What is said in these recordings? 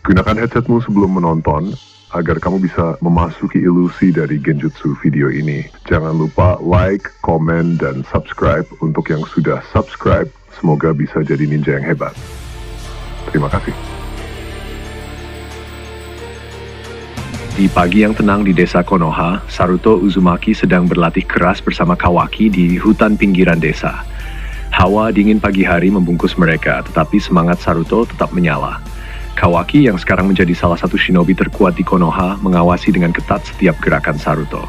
Gunakan headsetmu sebelum menonton agar kamu bisa memasuki ilusi dari genjutsu video ini. Jangan lupa like, komen, dan subscribe untuk yang sudah subscribe. Semoga bisa jadi ninja yang hebat. Terima kasih. Di pagi yang tenang di desa Konoha, Saruto Uzumaki sedang berlatih keras bersama Kawaki di hutan pinggiran desa. Hawa dingin pagi hari membungkus mereka, tetapi semangat Saruto tetap menyala. Kawaki yang sekarang menjadi salah satu shinobi terkuat di Konoha mengawasi dengan ketat setiap gerakan Saruto.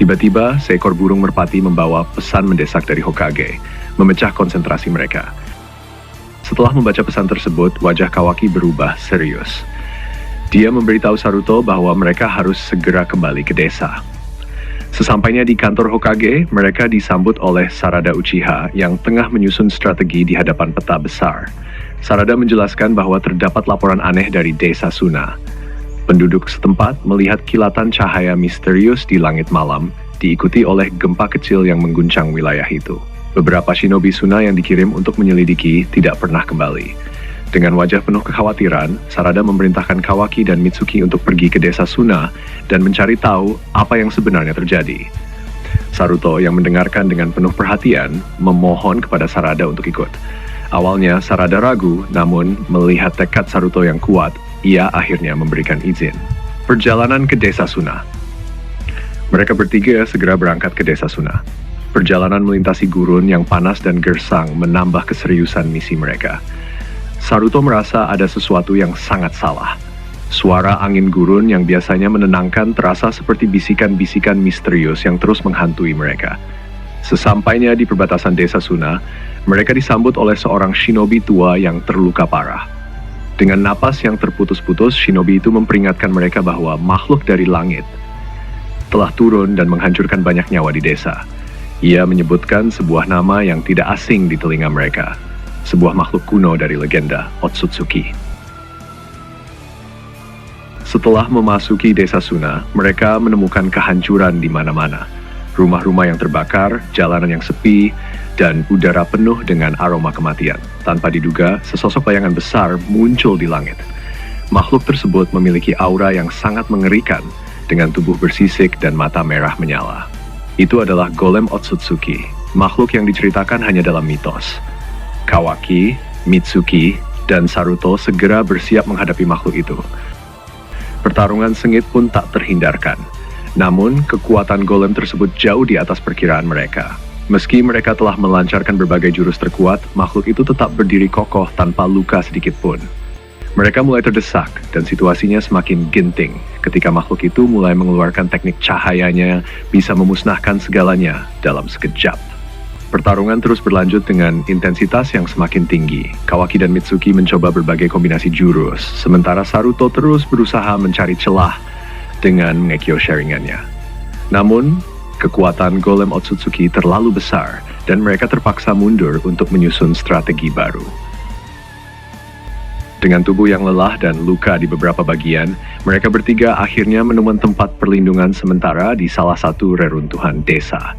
Tiba-tiba, seekor burung merpati membawa pesan mendesak dari Hokage, memecah konsentrasi mereka. Setelah membaca pesan tersebut, wajah Kawaki berubah serius. Dia memberitahu Saruto bahwa mereka harus segera kembali ke desa. Sesampainya di kantor Hokage, mereka disambut oleh Sarada Uchiha yang tengah menyusun strategi di hadapan peta besar. Sarada menjelaskan bahwa terdapat laporan aneh dari desa Suna. Penduduk setempat melihat kilatan cahaya misterius di langit malam, diikuti oleh gempa kecil yang mengguncang wilayah itu. Beberapa shinobi Suna yang dikirim untuk menyelidiki tidak pernah kembali. Dengan wajah penuh kekhawatiran, Sarada memerintahkan Kawaki dan Mitsuki untuk pergi ke desa Suna dan mencari tahu apa yang sebenarnya terjadi. Saruto yang mendengarkan dengan penuh perhatian, memohon kepada Sarada untuk ikut. Awalnya Sarada ragu, namun melihat tekad Saruto yang kuat, ia akhirnya memberikan izin. Perjalanan ke desa Suna. Mereka bertiga segera berangkat ke desa Suna. Perjalanan melintasi gurun yang panas dan gersang menambah keseriusan misi mereka. Saruto merasa ada sesuatu yang sangat salah. Suara angin gurun yang biasanya menenangkan terasa seperti bisikan-bisikan misterius yang terus menghantui mereka. Sesampainya di perbatasan desa Suna, mereka disambut oleh seorang shinobi tua yang terluka parah. Dengan napas yang terputus-putus, shinobi itu memperingatkan mereka bahwa makhluk dari langit telah turun dan menghancurkan banyak nyawa di desa. Ia menyebutkan sebuah nama yang tidak asing di telinga mereka, sebuah makhluk kuno dari legenda Otsutsuki. Setelah memasuki desa Suna, mereka menemukan kehancuran di mana-mana. Rumah-rumah yang terbakar, jalanan yang sepi, dan udara penuh dengan aroma kematian. Tanpa diduga, sesosok bayangan besar muncul di langit. Makhluk tersebut memiliki aura yang sangat mengerikan, dengan tubuh bersisik dan mata merah menyala. Itu adalah Golem Otsutsuki, makhluk yang diceritakan hanya dalam mitos. Kawaki, Mitsuki, dan Saruto segera bersiap menghadapi makhluk itu. Pertarungan sengit pun tak terhindarkan. Namun, kekuatan golem tersebut jauh di atas perkiraan mereka. Meski mereka telah melancarkan berbagai jurus terkuat, makhluk itu tetap berdiri kokoh tanpa luka sedikit pun. Mereka mulai terdesak, dan situasinya semakin genting ketika makhluk itu mulai mengeluarkan teknik cahayanya bisa memusnahkan segalanya dalam sekejap. Pertarungan terus berlanjut dengan intensitas yang semakin tinggi. Kawaki dan Mitsuki mencoba berbagai kombinasi jurus, sementara Saruto terus berusaha mencari celah dengan mengekyo sharingannya. Namun, kekuatan Golem Otsutsuki terlalu besar dan mereka terpaksa mundur untuk menyusun strategi baru. Dengan tubuh yang lelah dan luka di beberapa bagian, mereka bertiga akhirnya menemukan tempat perlindungan sementara di salah satu reruntuhan desa.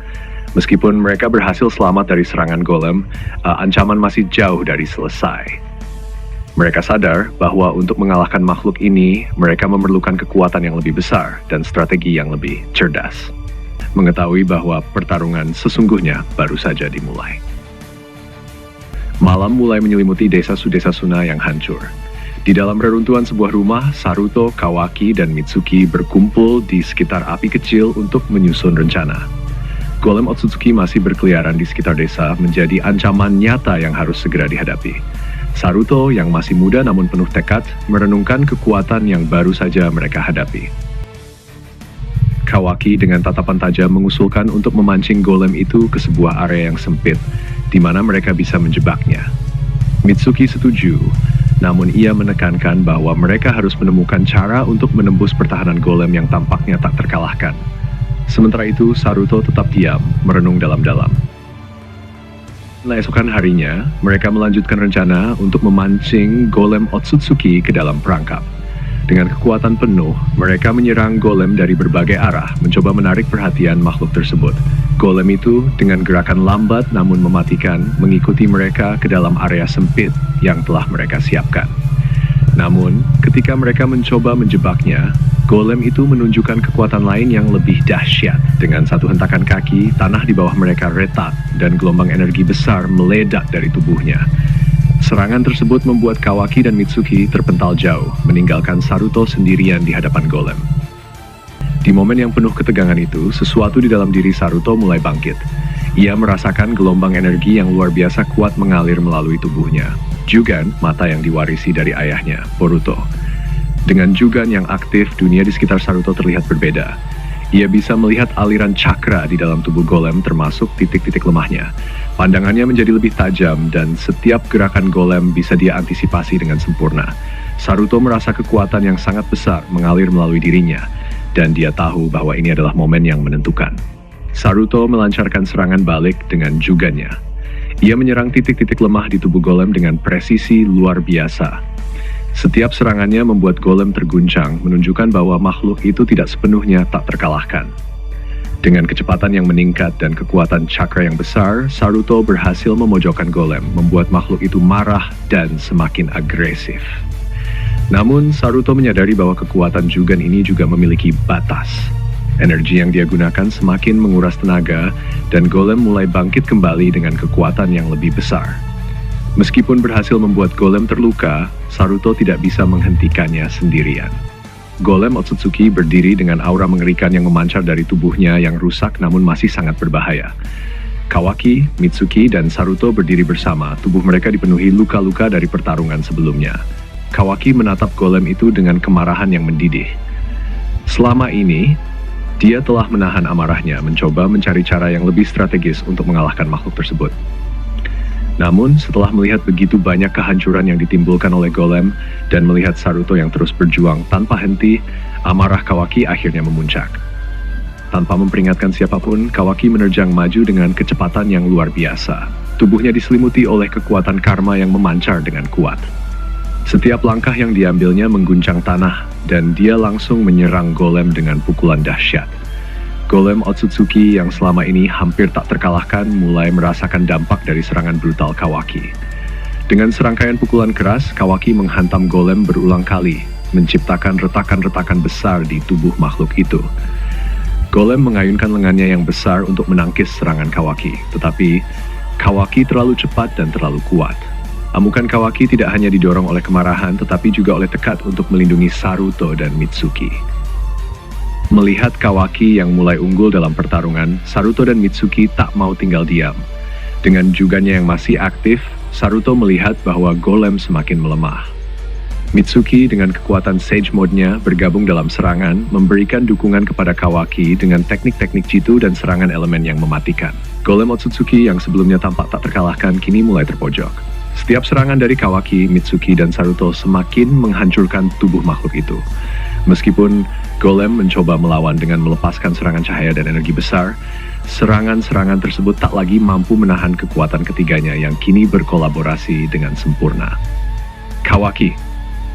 Meskipun mereka berhasil selamat dari serangan golem, ancaman masih jauh dari selesai. Mereka sadar bahwa untuk mengalahkan makhluk ini, mereka memerlukan kekuatan yang lebih besar dan strategi yang lebih cerdas. Mengetahui bahwa pertarungan sesungguhnya baru saja dimulai. Malam mulai menyelimuti desa Suna yang hancur. Di dalam reruntuhan sebuah rumah, Saruto, Kawaki, dan Mitsuki berkumpul di sekitar api kecil untuk menyusun rencana. Golem Otsutsuki masih berkeliaran di sekitar desa menjadi ancaman nyata yang harus segera dihadapi. Saruto yang masih muda namun penuh tekad merenungkan kekuatan yang baru saja mereka hadapi. Kawaki dengan tatapan tajam mengusulkan untuk memancing golem itu ke sebuah area yang sempit, di mana mereka bisa menjebaknya. Mitsuki setuju, namun ia menekankan bahwa mereka harus menemukan cara untuk menembus pertahanan golem yang tampaknya tak terkalahkan. Sementara itu, Saruto tetap diam, merenung dalam-dalam. Esokan harinya, mereka melanjutkan rencana untuk memancing Golem Otsutsuki ke dalam perangkap. Dengan kekuatan penuh, mereka menyerang golem dari berbagai arah, mencoba menarik perhatian makhluk tersebut. Golem itu dengan gerakan lambat namun mematikan, mengikuti mereka ke dalam area sempit yang telah mereka siapkan. Namun, ketika Ketika mereka mencoba menjebaknya, golem itu menunjukkan kekuatan lain yang lebih dahsyat. Dengan satu hentakan kaki, tanah di bawah mereka retak dan gelombang energi besar meledak dari tubuhnya. Serangan tersebut membuat Kawaki dan Mitsuki terpental jauh, meninggalkan Saruto sendirian di hadapan golem. Di momen yang penuh ketegangan itu, sesuatu di dalam diri Saruto mulai bangkit. Ia merasakan gelombang energi yang luar biasa kuat mengalir melalui tubuhnya. Jugan, mata yang diwarisi dari ayahnya, Boruto. Dengan Jugan yang aktif, dunia di sekitar Saruto terlihat berbeda. Ia bisa melihat aliran cakra di dalam tubuh golem termasuk titik-titik lemahnya. Pandangannya menjadi lebih tajam dan setiap gerakan golem bisa dia antisipasi dengan sempurna. Saruto merasa kekuatan yang sangat besar mengalir melalui dirinya, dan dia tahu bahwa ini adalah momen yang menentukan. Saruto melancarkan serangan balik dengan Jugannya. Ia menyerang titik-titik lemah di tubuh golem dengan presisi luar biasa. Setiap serangannya membuat golem terguncang, menunjukkan bahwa makhluk itu tidak sepenuhnya tak terkalahkan. Dengan kecepatan yang meningkat dan kekuatan cakra yang besar, Saruto berhasil memojokkan golem, membuat makhluk itu marah dan semakin agresif. Namun, Saruto menyadari bahwa kekuatan Jugan ini juga memiliki batas. Energi yang dia gunakan semakin menguras tenaga, dan golem mulai bangkit kembali dengan kekuatan yang lebih besar. Meskipun berhasil membuat golem terluka, Saruto tidak bisa menghentikannya sendirian. Golem Otsutsuki berdiri dengan aura mengerikan yang memancar dari tubuhnya yang rusak namun masih sangat berbahaya. Kawaki, Mitsuki, dan Saruto berdiri bersama, tubuh mereka dipenuhi luka-luka dari pertarungan sebelumnya. Kawaki menatap golem itu dengan kemarahan yang mendidih. Selama ini, dia telah menahan amarahnya, mencoba mencari cara yang lebih strategis untuk mengalahkan makhluk tersebut. Namun, setelah melihat begitu banyak kehancuran yang ditimbulkan oleh golem, dan melihat Saruto yang terus berjuang tanpa henti, amarah Kawaki akhirnya memuncak. Tanpa memperingatkan siapapun, Kawaki menerjang maju dengan kecepatan yang luar biasa. Tubuhnya diselimuti oleh kekuatan karma yang memancar dengan kuat. Setiap langkah yang diambilnya mengguncang tanah, dan dia langsung menyerang golem dengan pukulan dahsyat. Golem Otsutsuki yang selama ini hampir tak terkalahkan mulai merasakan dampak dari serangan brutal Kawaki. Dengan serangkaian pukulan keras, Kawaki menghantam golem berulang kali, menciptakan retakan-retakan besar di tubuh makhluk itu. Golem mengayunkan lengannya yang besar untuk menangkis serangan Kawaki, tetapi Kawaki terlalu cepat dan terlalu kuat. Amukan Kawaki tidak hanya didorong oleh kemarahan, tetapi juga oleh tekad untuk melindungi Saruto dan Mitsuki. Melihat Kawaki yang mulai unggul dalam pertarungan, Saruto dan Mitsuki tak mau tinggal diam. Dengan Jugannya yang masih aktif, Saruto melihat bahwa golem semakin melemah. Mitsuki dengan kekuatan Sage Mode-nya bergabung dalam serangan, memberikan dukungan kepada Kawaki dengan teknik-teknik jitu dan serangan elemen yang mematikan. Golem Otsutsuki yang sebelumnya tampak tak terkalahkan kini mulai terpojok. Setiap serangan dari Kawaki, Mitsuki, dan Saruto semakin menghancurkan tubuh makhluk itu. Meskipun golem mencoba melawan dengan melepaskan serangan cahaya dan energi besar, serangan-serangan tersebut tak lagi mampu menahan kekuatan ketiganya yang kini berkolaborasi dengan sempurna. Kawaki,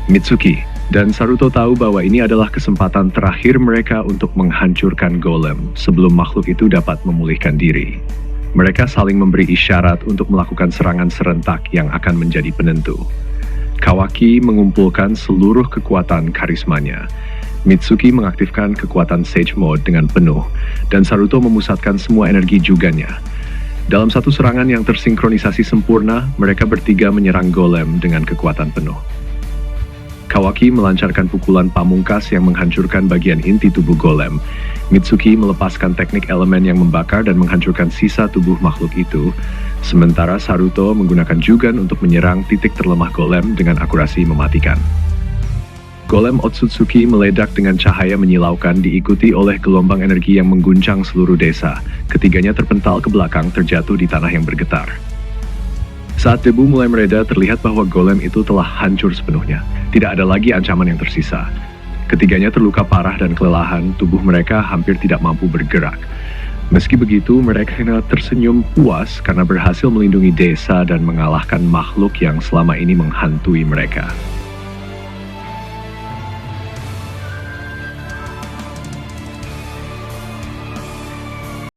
Mitsuki, dan Saruto tahu bahwa ini adalah kesempatan terakhir mereka untuk menghancurkan golem sebelum makhluk itu dapat memulihkan diri. Mereka saling memberi isyarat untuk melakukan serangan serentak yang akan menjadi penentu. Kawaki mengumpulkan seluruh kekuatan karismanya. Mitsuki mengaktifkan kekuatan Sage Mode dengan penuh, dan Saruto memusatkan semua energi Jugannya. Dalam satu serangan yang tersinkronisasi sempurna, mereka bertiga menyerang golem dengan kekuatan penuh. Kawaki melancarkan pukulan pamungkas yang menghancurkan bagian inti tubuh golem. Mitsuki melepaskan teknik elemen yang membakar dan menghancurkan sisa tubuh makhluk itu. Sementara Saruto menggunakan Jugan untuk menyerang titik terlemah golem dengan akurasi mematikan. Golem Otsutsuki meledak dengan cahaya menyilaukan diikuti oleh gelombang energi yang mengguncang seluruh desa. Ketiganya terpental ke belakang terjatuh di tanah yang bergetar. Saat debu mulai mereda, terlihat bahwa golem itu telah hancur sepenuhnya. Tidak ada lagi ancaman yang tersisa. Ketiganya terluka parah dan kelelahan, tubuh mereka hampir tidak mampu bergerak. Meski begitu, mereka tersenyum puas karena berhasil melindungi desa dan mengalahkan makhluk yang selama ini menghantui mereka.